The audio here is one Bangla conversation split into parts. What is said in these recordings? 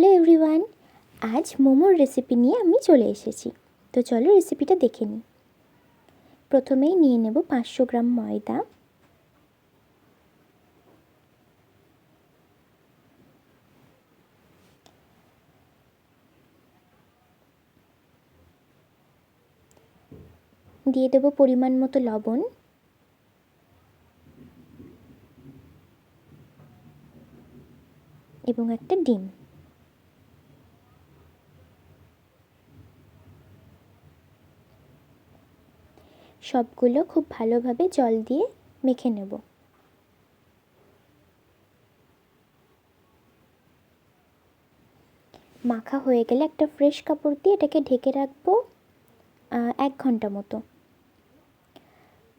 হ্যালো এভরিওয়ান, আজ মোমোর রেসিপি নিয়ে আমি চলে এসেছি। তো চলো রেসিপিটা দেখে নিই। প্রথমেই নিয়ে নেব 500 গ্রাম ময়দা, দিয়ে দেব পরিমাণ মতো লবণ, এবং একটা ডিম। সবগুলো খুব ভালোভাবে জল দিয়ে মেখে নেব। মাখা হয়ে গেলে একটা ফ্রেশ কাপড় দিয়ে এটাকে ঢেকে রাখবো 1 ঘন্টা মতো।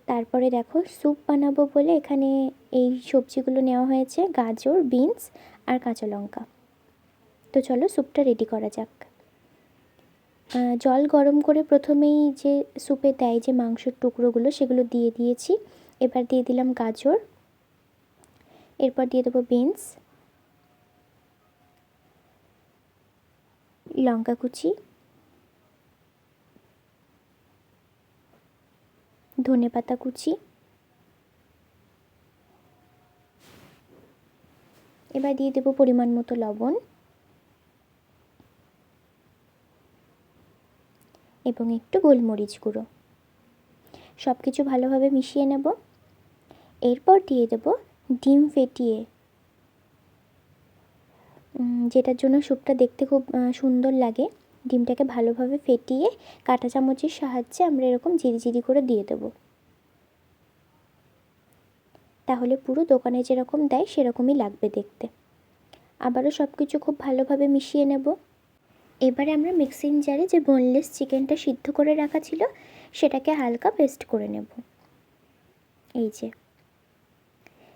তারপরে দেখো স্যুপ বানাবো বলে এখানে এই সবজিগুলো নেওয়া হয়েছে, গাজর, বিনস আর কাঁচা লঙ্কা। তো চলো স্যুপটা রেডি করা যাক। জল গরম করে প্রথমেই যে স্যুপে দেয় যে মাংসের টুকরোগুলো সেগুলো দিয়ে দিয়েছি। এবার দিয়ে দিলাম গাজর, এরপর দিয়ে দেবো বিনস, লঙ্কা কুচি, ধনেপাতা কুচি, এবার দিয়ে দেবো পরিমাণ মতো লবণ এবং একটু গোলমরিচ গুঁড়ো। সব কিছু ভালোভাবে মিশিয়ে নেব। এরপর দিয়ে দেব ডিম ফেটিয়ে, যেটার জন্য স্যুপটা দেখতে খুব সুন্দর লাগে। ডিমটাকে ভালোভাবে ফেটিয়ে কাঁটা চামচের সাহায্যে আমরা এরকম ঝিরিঝিরি করে দিয়ে দেব। তাহলে পুরো দোকানে যেরকম দেয় সেরকমই লাগবে দেখতে। আবারও সব কিছু খুব ভালোভাবে মিশিয়ে নেব। এবারে আমরা মিক্সিং জারে যে বোনলেস চিকেনটা সিদ্ধ করে রাখা ছিল সেটাকে হালকা পেস্ট করে নেব। এই যে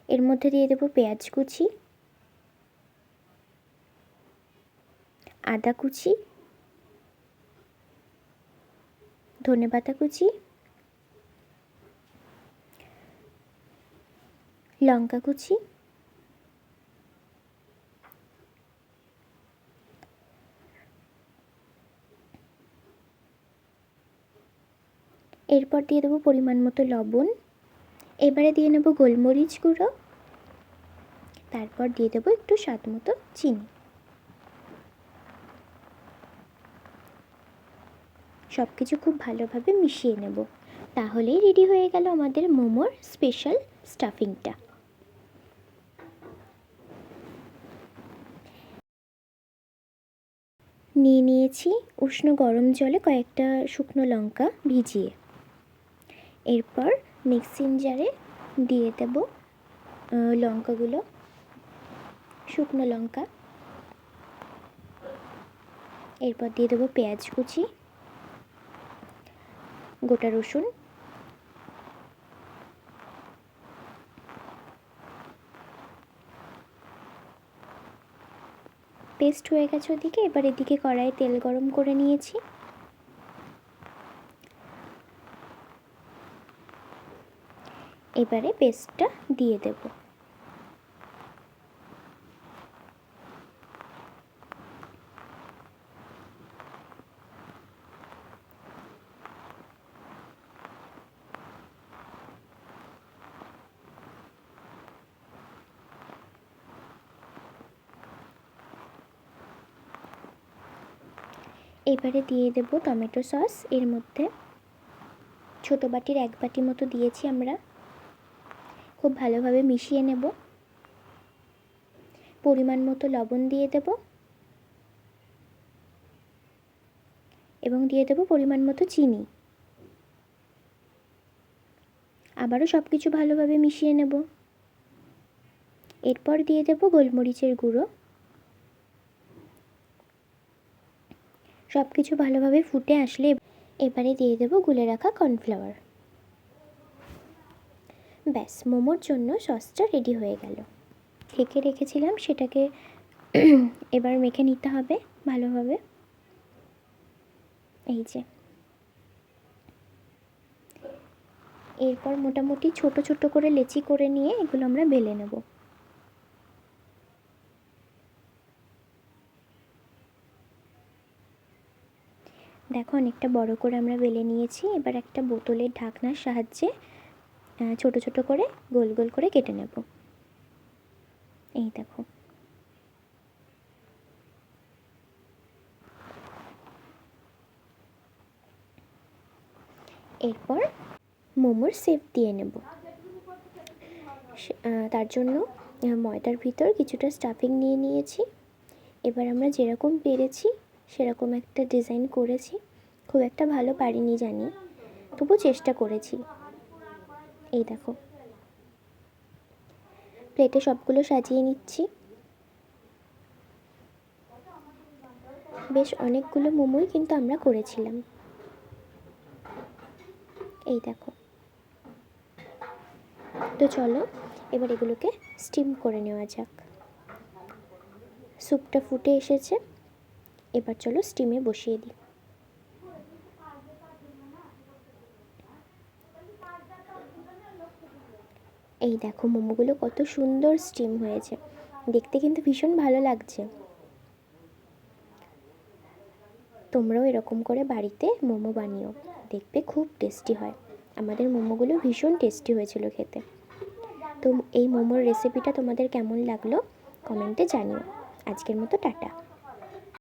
এর মধ্যে দিয়ে দেব পেঁয়াজ কুচি, আদা কুচি, ধনেপাতা কুচি, লঙ্কা কুচি, এরপর দিয়ে দেবো পরিমাণ মতো লবণ। এবারে দিয়ে নেব গোলমরিচ গুঁড়ো, তারপর দিয়ে দেবো একটু স্বাদ মতো চিনি। সব কিছু খুব ভালোভাবে মিশিয়ে নেব। তাহলেই রেডি হয়ে গেল আমাদের মোমোর স্পেশাল স্টাফিংটা। নিয়ে নিয়েছি উষ্ণ গরম জলে কয়েকটা শুকনো লঙ্কা ভিজিয়ে। এরপর মিক্সিং জারে দিয়ে দেব লঙ্কাগুলো, শুকনো লঙ্কা, এরপর দিয়ে দেবো পেঁয়াজ কুচি, গোটা রসুন, পেস্ট হয়ে গেছে ওদিকে। এবার এদিকে কড়াইয়ে তেল গরম করে নিয়েছি। এবারে পেস্টটা দিয়ে দেব। এবারে দিয়ে দেব টমেটো সস। এর মধ্যে ছোটো বাটির 1 বাটি মতো দিয়েছি আমরা। খুব ভালোভাবে মিশিয়ে নেব। পরিমাণ মতো লবণ দিয়ে দেব এবং দিয়ে দেব পরিমাণ মতো চিনি। আবারও সব কিছু ভালোভাবে মিশিয়ে নেব। এরপর দিয়ে দেব গোলমরিচের গুঁড়ো। সব কিছু ভালোভাবে ফুটে আসলে এবারে দিয়ে দেব গুলে রাখা কর্নফ্লাওয়ার। ব্যাস, মোমোর জন্য সসটা রেডি হয়ে গেল। ঢেকে রেখেছিলাম সেটাকে এবার মেখে নিতে হবে ভালোভাবে। এই যে এরপর মোটামুটি ছোট ছোট করে লেচি করে নিয়ে এগুলো আমরা বেলে নেব। দেখো অনেকটা বড় করে আমরা বেলে নিয়েছি। এবার একটা বোতলের ঢাকনার সাহায্যে ছোট ছোট করে গোল গোল করে কেটে নেব। এই দেখো। এরপর মোমোর শেপ দিয়ে নেব। তার জন্য ময়দার ভিতর কিছুটা স্টাফিং নিয়ে নিয়েছি। এবার আমরা যেরকম পেরেছি সেরকম একটা ডিজাইন করেছি। খুব একটা ভালো পারিনি জানি, তবু চেষ্টা করেছি। এই দেখো, প্লেটে সবগুলো সাজিয়ে নিচ্ছি। বেশ অনেকগুলো মোমোই কিন্তু আমরা করেছিলাম। এই দেখো। তো চলো এবার এগুলোকে স্টিম করে নেওয়া যাক। স্যুপটা ফুটে এসেছে, এবার চলো স্টিমে বসিয়ে দিই। এই দেখো মোমোগুলো কত সুন্দর স্টিম হয়েছে, দেখতে কিন্তু ভীষণ ভালো লাগছে। তোমরাও এরকম করে বাড়িতে মোমো বানিও, দেখবে খুব টেস্টি হয়। আমাদের মোমোগুলো ভীষণ টেস্টি হয়েছিল খেতে। তো এই মোমোর রেসিপিটা তোমাদের কেমন লাগলো কমেন্টে জানিও। আজকের মতো টাটা।